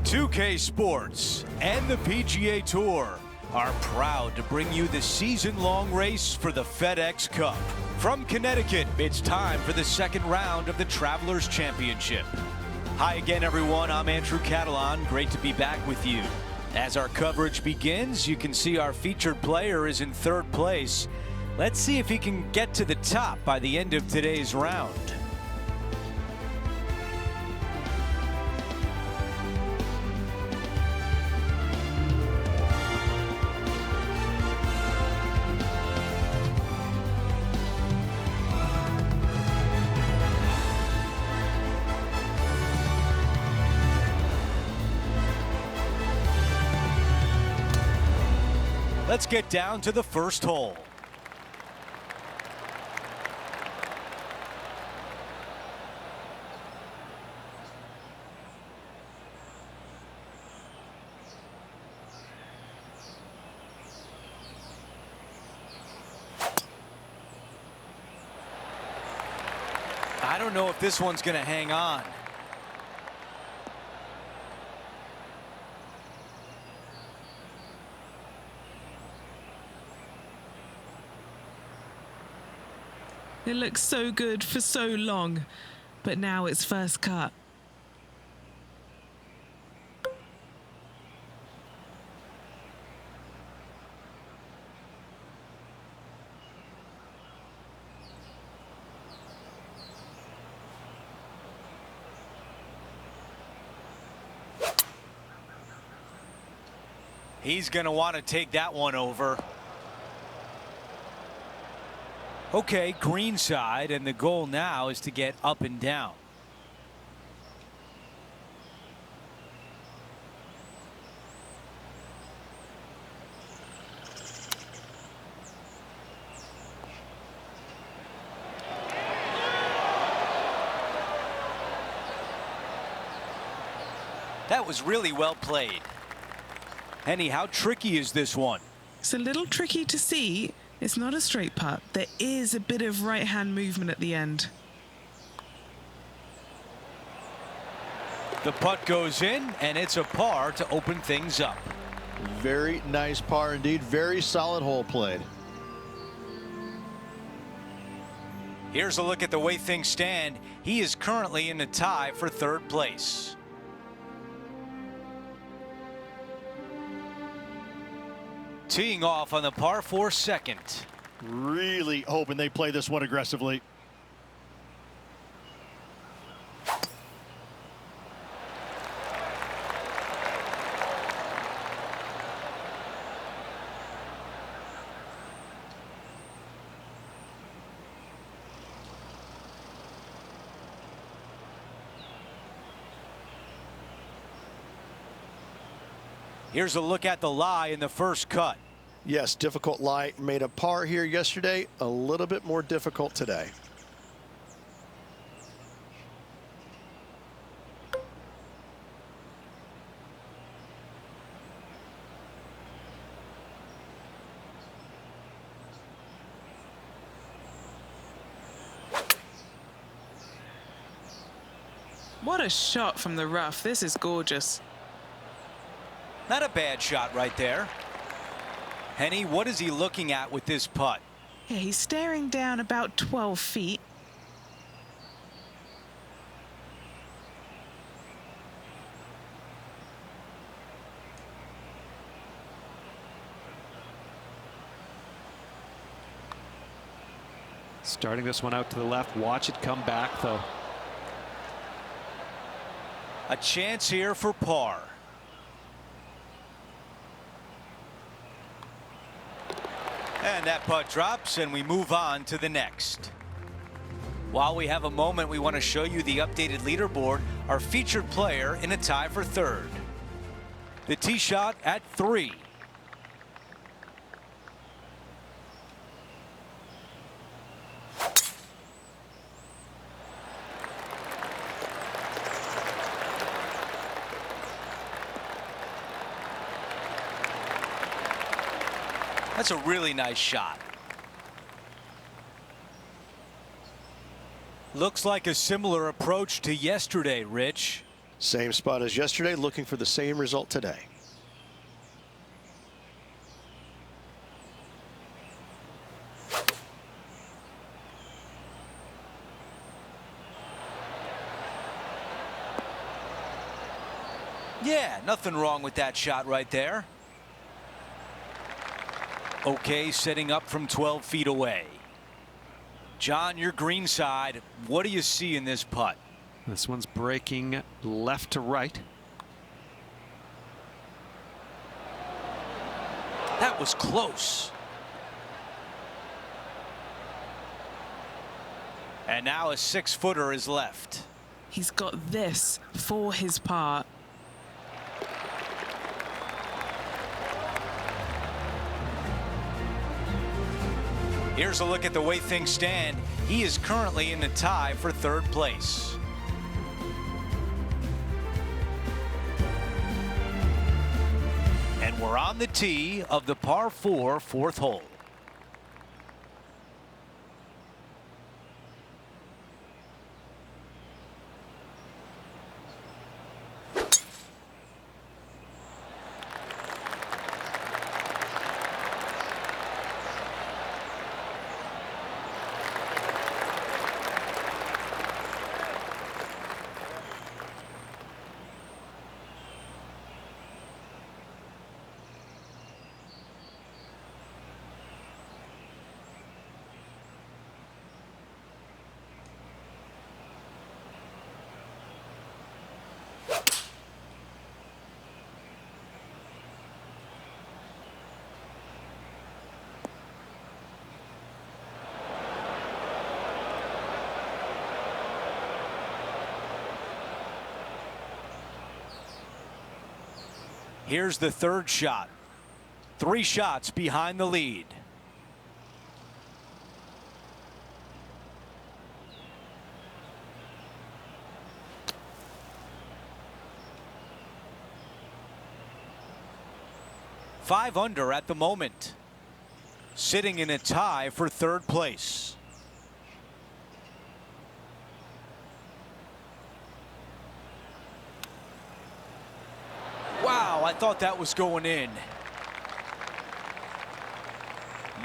2K Sports and the PGA Tour are proud to bring you the season-long race for the FedEx Cup. From Connecticut, it's time for the second round of the Travelers Championship. Hi again, everyone. I'm Andrew Catalan. Great to be back with you. As our coverage begins, you can see our featured player is in third place. Let's see if he can get to the top by the end of today's round. Let's get down to the first hole. I don't know if this one's going to hang on. It looks so good for so long, but now it's first cut. He's going to want to take that one over. Okay, green side, and the goal now is to get up and down. That was really well played. Henny, how tricky is this one? It's a little tricky to see. It's not a straight putt. There is a bit of right-hand movement at the end. The putt goes in, and it's a par to open things up. Very nice par indeed. Very solid hole played. Here's a look at the way things stand. He is currently in a tie for third place. Teeing off on the par 4 second. Really hoping they play this one aggressively. Here's a look at the lie in the first cut. Yes, difficult lie. Made a par here yesterday. A little bit more difficult today. What a shot from the rough. This is gorgeous. Not a bad shot right there. Henny, what is he looking at with this putt? Yeah, he's staring down about 12 feet. Starting this one out to the left. Watch it come back, though. A chance here for par. And that putt drops, and we move on to the next. While we have a moment, we want to show you the updated leaderboard. Our featured player in a tie for third. The tee shot at 3. That's a really nice shot. Looks like a similar approach to yesterday, Rich. Same spot as yesterday, looking for the same result today. Yeah, nothing wrong with that shot right there. Okay, setting up from 12 feet away. John, your green side, what do you see in this putt? This one's breaking left to right. That was close. And now a 6-footer is left. He's got this for his part. Here's a look at the way things stand. He is currently in the tie for 3rd place. And we're on the tee of the par 4 4th hole. Here's the 3rd shot. 3 shots behind the lead. Five under at the moment. Sitting in a tie for 3rd place. Wow, I thought that was going in.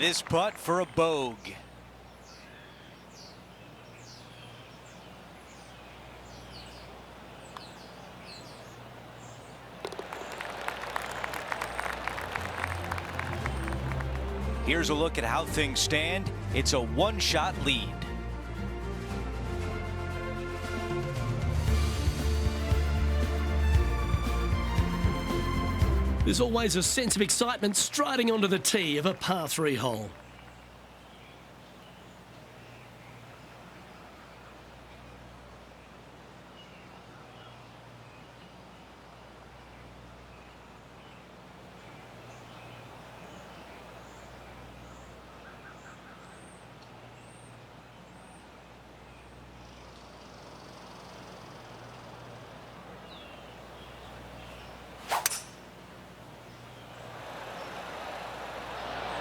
This putt for a bogey. Here's a look at how things stand. It's a 1-shot lead. There's always a sense of excitement striding onto the tee of a par 3 hole.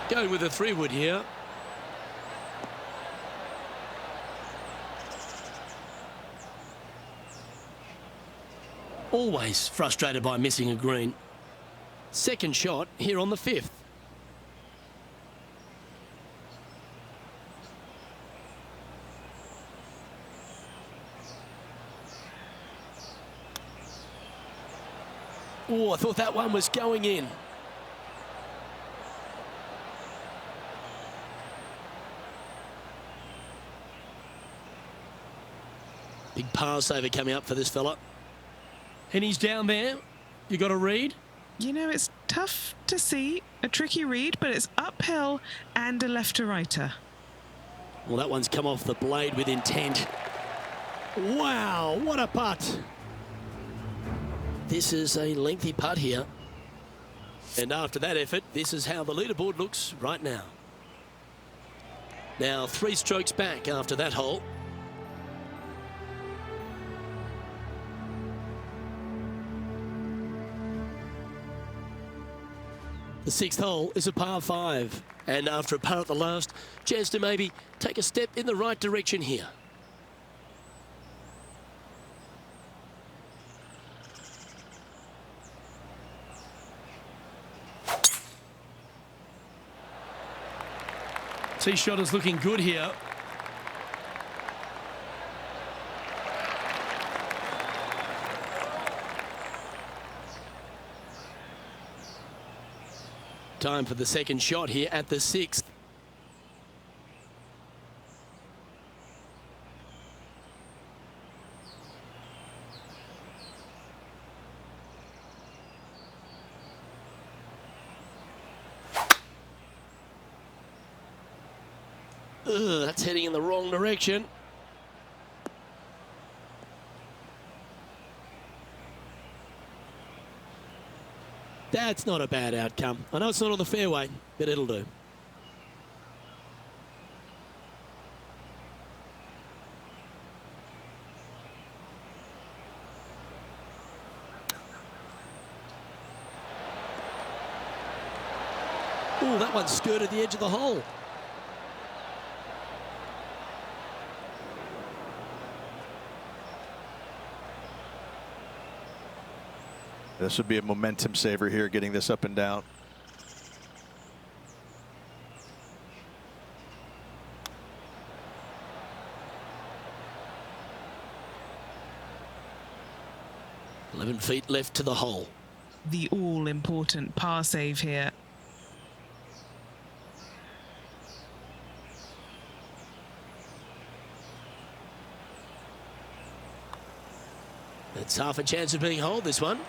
Going with a 3-wood here. Always frustrated by missing a green. Second shot here on the 5th. Oh, I thought that one was going in. Big par saver coming up for this fella. And he's down there. You got a read? You know, it's tough to see, a tricky read, but it's uphill and a left to righter. Well, that one's come off the blade with intent. Wow, what a putt. This is a lengthy putt here. And after that effort, this is how the leaderboard looks right now. Now 3 strokes back after that hole. The 6th hole is a par 5. And after a par at the last, chance to maybe take a step in the right direction here. Tee shot is looking good here. Time for the second shot here at the 6th. That's heading in the wrong direction. That's not a bad outcome. I know it's not on the fairway, but it'll do. Oh, that one skirted the edge of the hole. This would be a momentum saver here, getting this up and down. "11 feet left to the hole." The all-important par save here. It's half a chance of being holed, this one.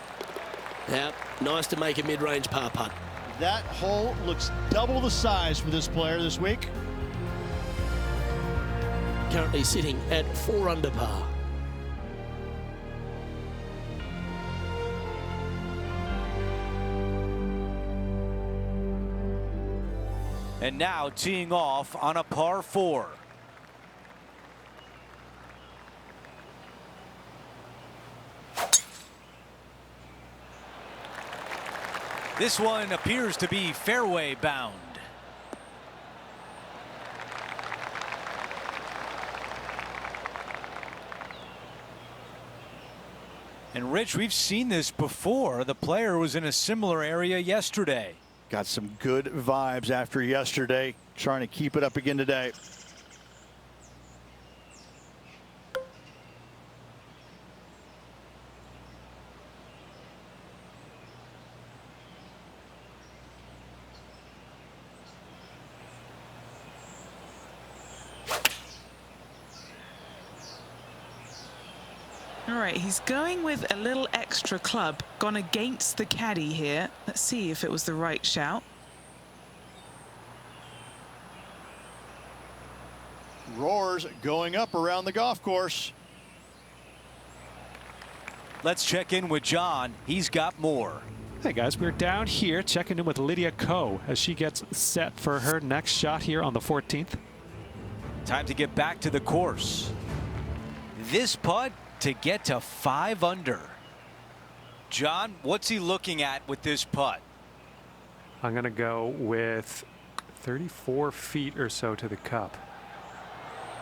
Now, nice to make a mid-range par putt. That hole looks double the size for this player this week. Currently sitting at 4 under par. And now teeing off on a par 4. This one appears to be fairway bound. And Rich, we've seen this before. The player was in a similar area yesterday. Got some good vibes after yesterday, trying to keep it up again today. All right, he's going with a little extra club, gone against the caddy here. Let's see if it was the right shout. Roars going up around the golf course. Let's check in with John. He's got more. Hey guys, we're down here checking in with Lydia Ko as she gets set for her next shot here on the 14th. Time to get back to the course. This putt to get to 5 under. John, what's he looking at with this putt? I'm going to go with 34 feet or so to the cup.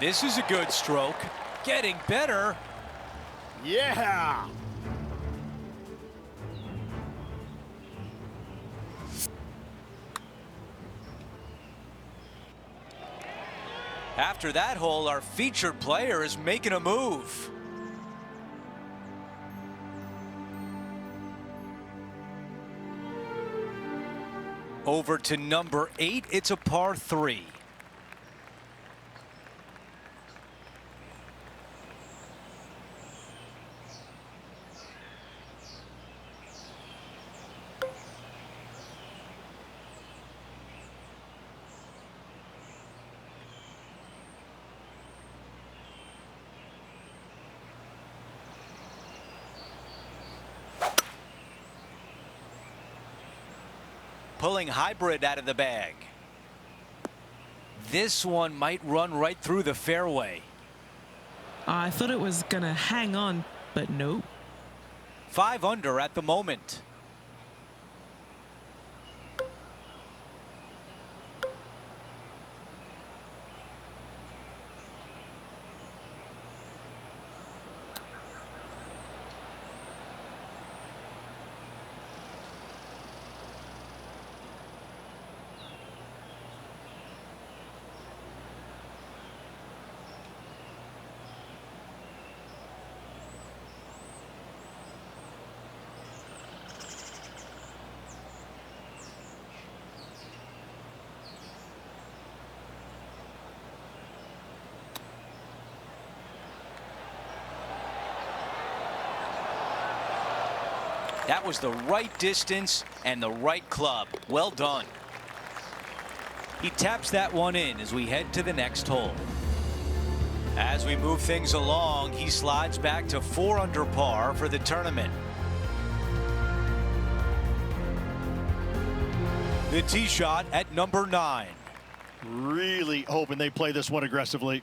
This is a good stroke. Getting better. Yeah. After that hole, our featured player is making a move. Over to number 8, it's a par 3. Pulling hybrid out of the bag. This one might run right through the fairway. I thought it was going to hang on, but nope. 5 under at the moment. That was the right distance and the right club. Well done. He taps that one in as we head to the next hole. As we move things along, he slides back to 4 under par for the tournament. The tee shot at number 9. Really hoping they play this one aggressively.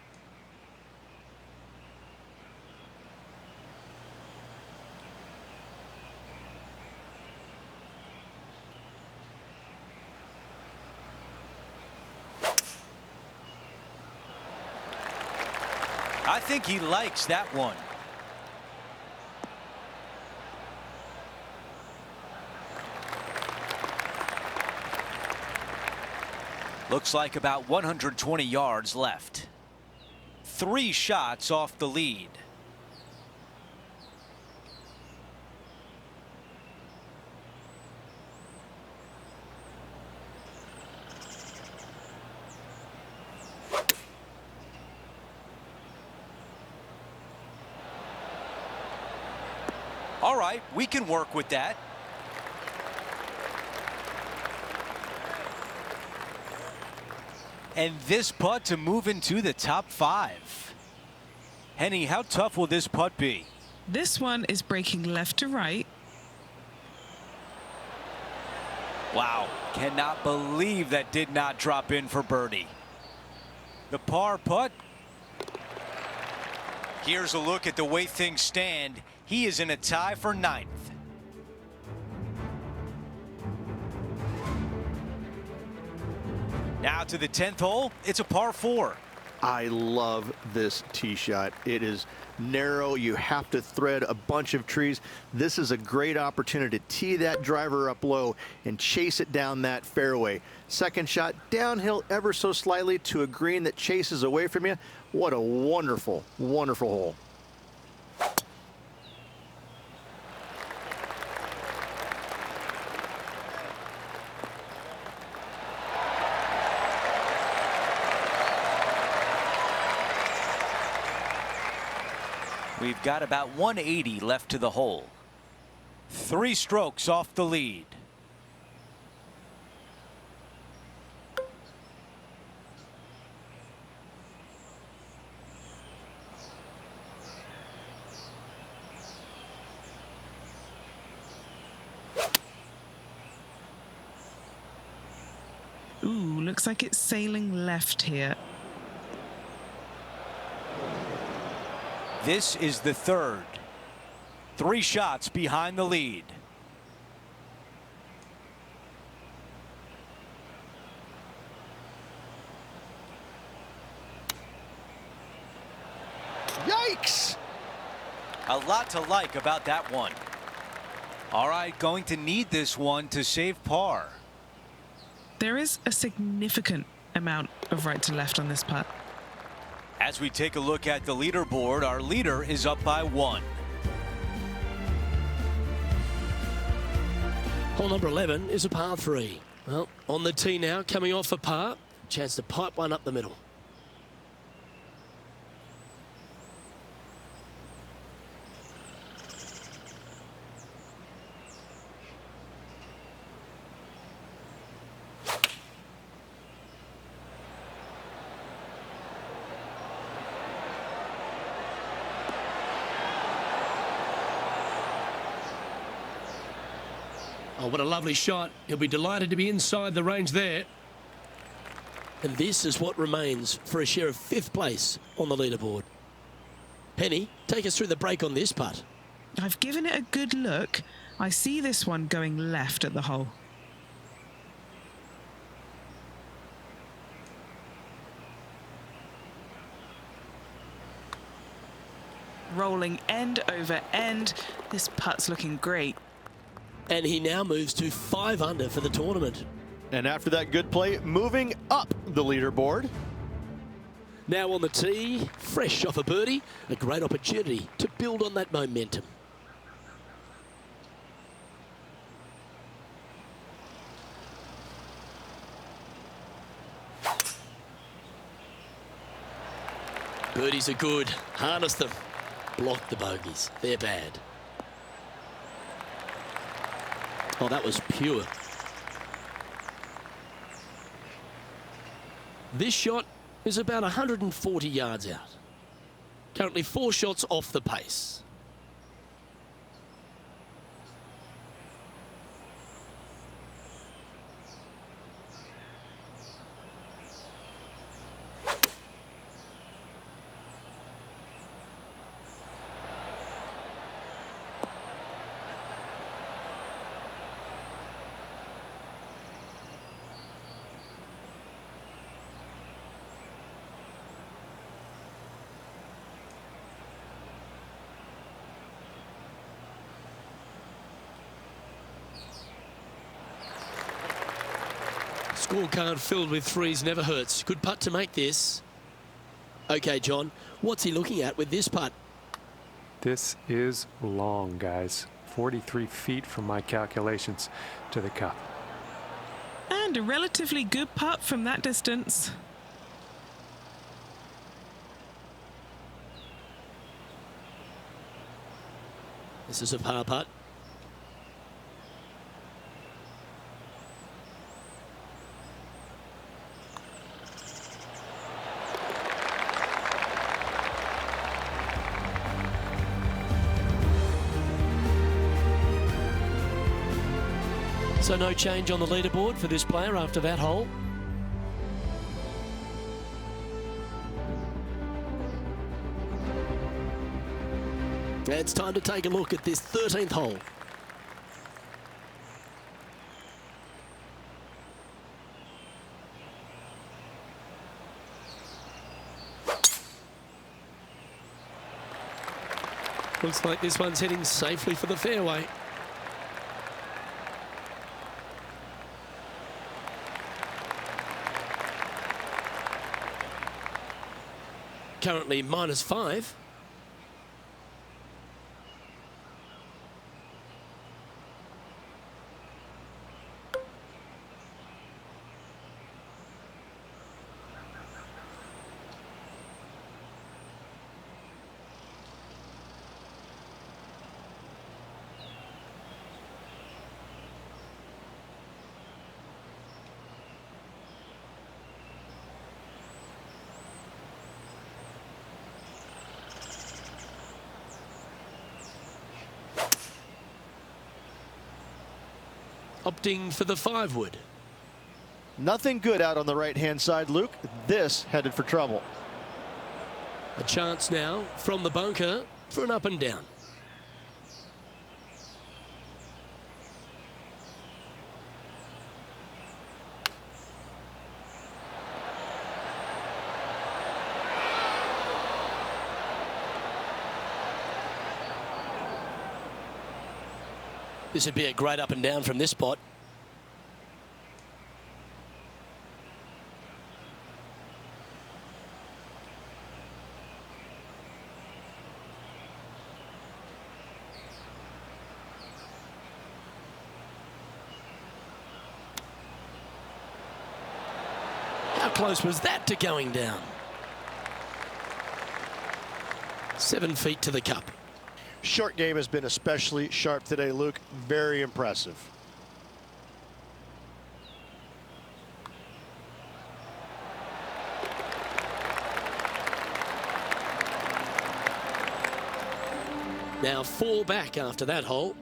I think he likes that one. Looks like about 120 yards left. 3 shots off the lead. All right, we can work with that. And this putt to move into the top 5. Henny, how tough will this putt be? This one is breaking left to right. Wow, cannot believe that did not drop in for birdie. The par putt. Here's a look at the way things stand. He is in a tie for 9th. Now to the 10th hole. It's a par 4. I love this tee shot. It is narrow. You have to thread a bunch of trees. This is a great opportunity to tee that driver up low and chase it down that fairway. Second shot downhill ever so slightly to a green that chases away from you. What a wonderful, wonderful hole. We've got about 180 left to the hole. 3 strokes off the lead. Ooh, looks like it's sailing left here. This is the 3rd. 3 shots behind the lead. Yikes! A lot to like about that one. All right, going to need this one to save par. There is a significant amount of right to left on this putt. As we take a look at the leaderboard, our leader is up by 1. Hole number 11 is a par 3. Well, on the tee now, coming off a par. Chance to pipe one up the middle. Oh, what a lovely shot. He'll be delighted to be inside the range there. And this is what remains for a share of 5th place on the leaderboard. Penny, take us through the break on this putt. I've given it a good look. I see this one going left at the hole. Rolling end over end. This putt's looking great. And he now moves to 5 under for the tournament. And after that good play, moving up the leaderboard. Now on the tee, fresh off a birdie, a great opportunity to build on that momentum. Birdies are good. Harness them. Block the bogeys. They're bad. Oh, that was pure. This shot is about 140 yards out. Currently 4 shots off the pace. Scorecard filled with threes never hurts. Good putt to make this. Okay, John, what's he looking at with this putt? This is long, guys. 43 feet from my calculations to the cup. And a relatively good putt from that distance. This is a par putt. So no change on the leaderboard for this player after that hole. It's time to take a look at this 13th hole. Looks like this one's heading safely for the fairway. Currently -5. Opting for the 5-wood. Nothing good out on the right-hand side, Luke. This headed for trouble. A chance now from the bunker for an up and down. This would be a great up and down from this spot. How close was that to going down? 7 feet to the cup. Short game has been especially sharp today, Luke. Very impressive. Now 4 back after that hole.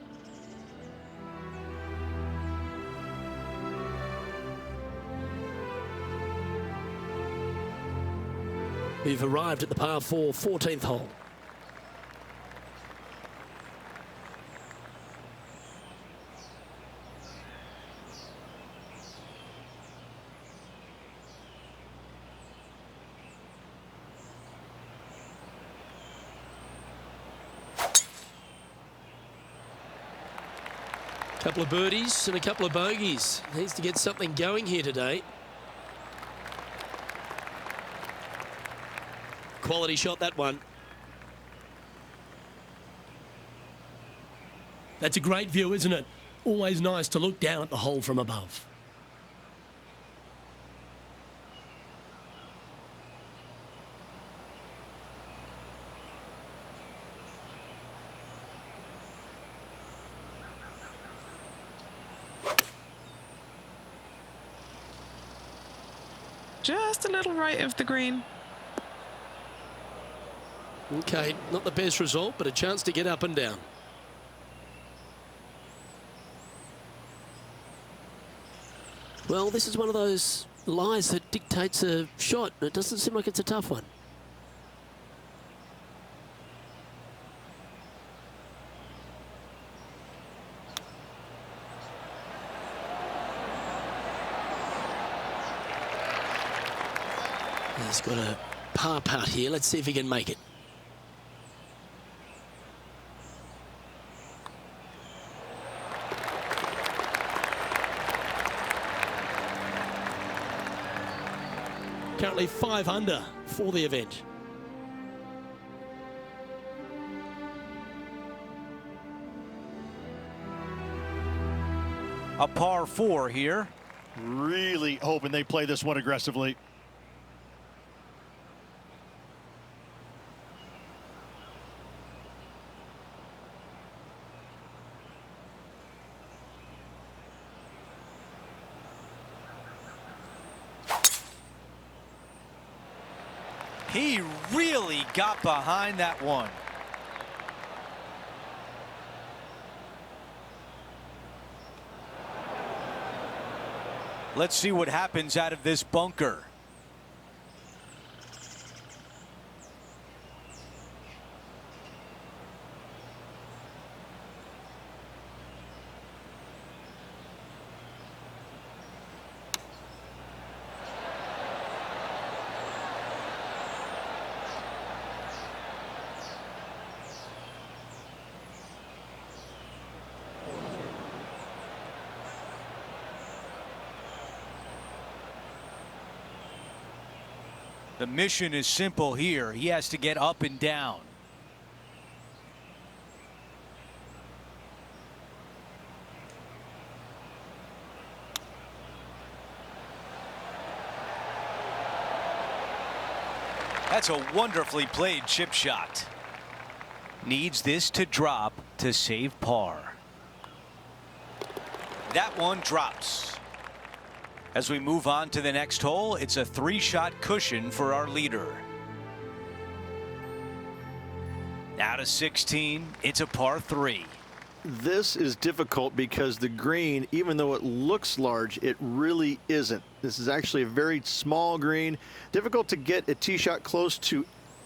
We've arrived at the par 4 14th hole. Couple of birdies and a couple of bogeys. Needs to get something going here today. Quality shot, that one. That's a great view, isn't it? Always nice to look down at the hole from above. just a little right of the green. Okay, not the best result, but a chance to get up and down. Well, this is one of those lies that dictates a shot. It doesn't seem like it's a tough one. He's got a par putt here. Let's see if he can make it. Currently 5 under for the event. A par 4 here. Really hoping they play this one aggressively. He really got behind that one. Let's see what happens out of this bunker. The mission is simple here. He has to get up and down. That's a wonderfully played chip shot. Needs this to drop to save par. That one drops. As we move on to the next hole, it's a 3-shot cushion for our leader. Now to 16, it's a par 3. This is difficult because the green, even though it looks large, it really isn't. This is actually a very small green. Difficult to get a tee shot close to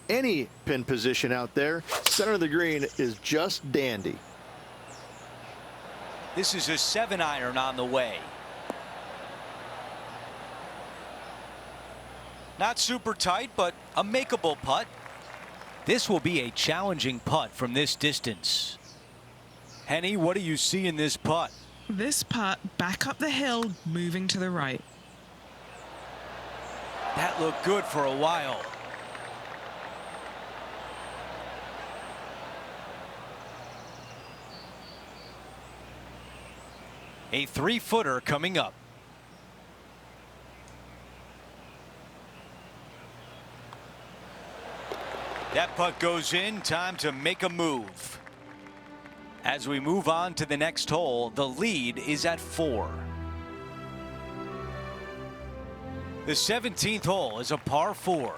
any pin position out there. Center of the green is just dandy. This is a 7-iron on the way. Not super tight, but a makeable putt. This will be a challenging putt from this distance. Henny, what do you see in this putt? This putt back up the hill, moving to the right. That looked good for a while. A 3-footer coming up. That putt goes in. Time to make a move. As we move on to the next hole, the lead is at 4. The 17th hole is a par 4.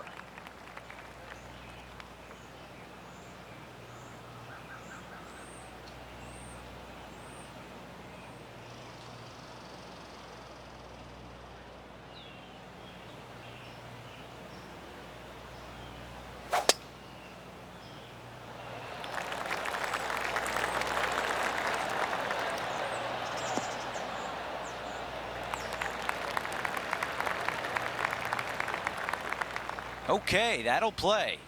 Okay, that'll play.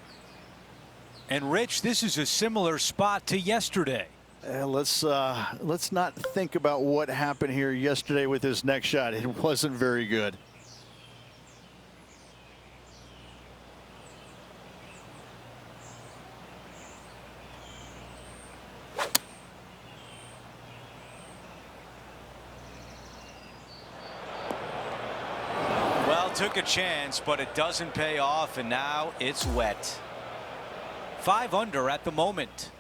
And Rich, this is a similar spot to yesterday. Let's not think about what happened here yesterday with this next shot. It wasn't very good. Took a chance, but it doesn't pay off, and now it's wet. 5 under at the moment.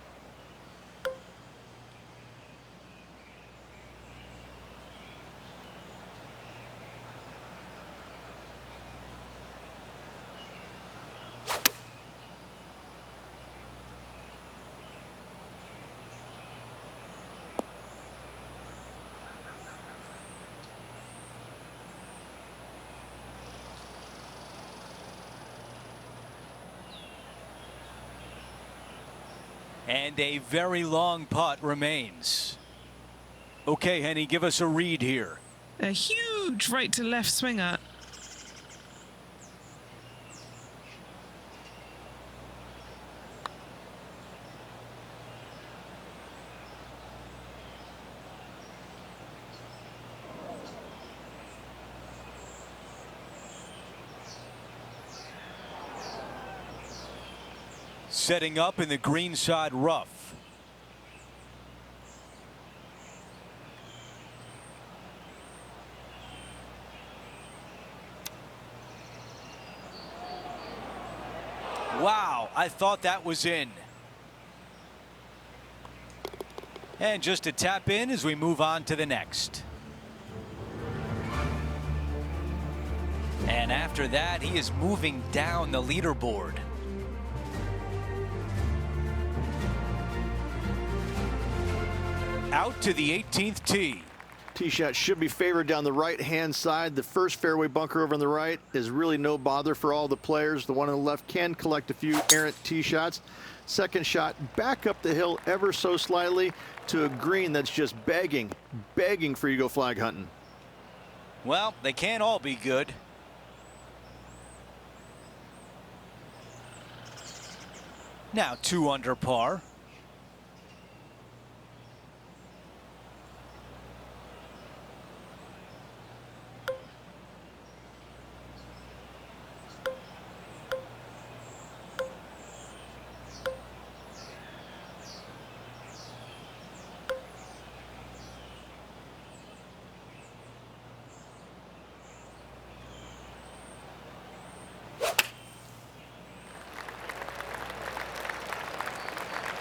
And a very long putt remains. Okay, Henny, give us a read here. A huge right to left swinger. Setting up in the greenside rough. Wow, I thought that was in. And just a tap in as we move on to the next. And after that, he is moving down the leaderboard. Out to the 18th tee. Tee shot should be favored down the right-hand side. The first fairway bunker over on the right is really no bother for all the players. The one on the left can collect a few errant tee shots. Second shot back up the hill ever so slightly to a green that's just begging for you to go flag hunting. Well, they can't all be good. Now 2 under par.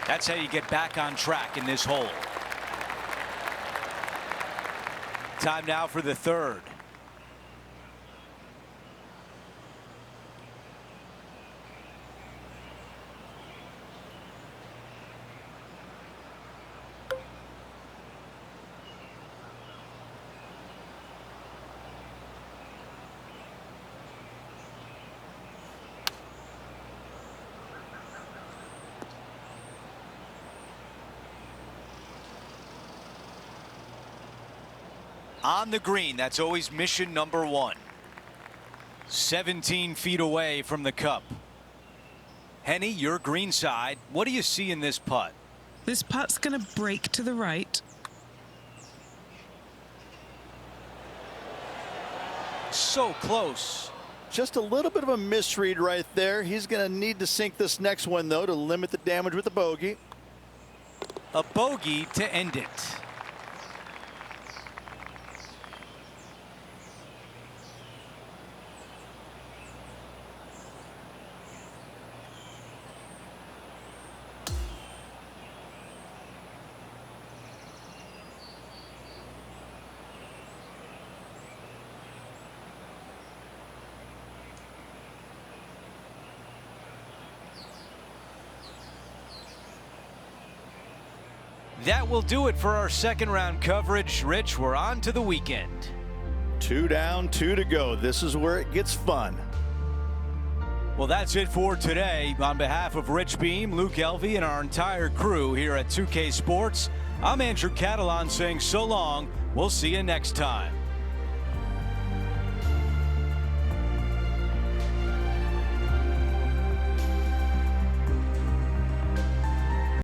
That's how you get back on track in this hole. Time now for the third. On the green, that's always mission number 1. 17 feet away from the cup. Henny, your green side. What do you see in this putt? This putt's going to break to the right. So close. Just a little bit of a misread right there. He's going to need to sink this next one, though, to limit the damage with the bogey. A bogey to end it. That will do it for our second round coverage. Rich, we're on to the weekend. 2 down, 2 to go. This is where it gets fun. Well, that's it for today. On behalf of Rich Beam, Luke Elvey, and our entire crew here at 2K Sports, I'm Andrew Catalan saying so long. We'll see you next time.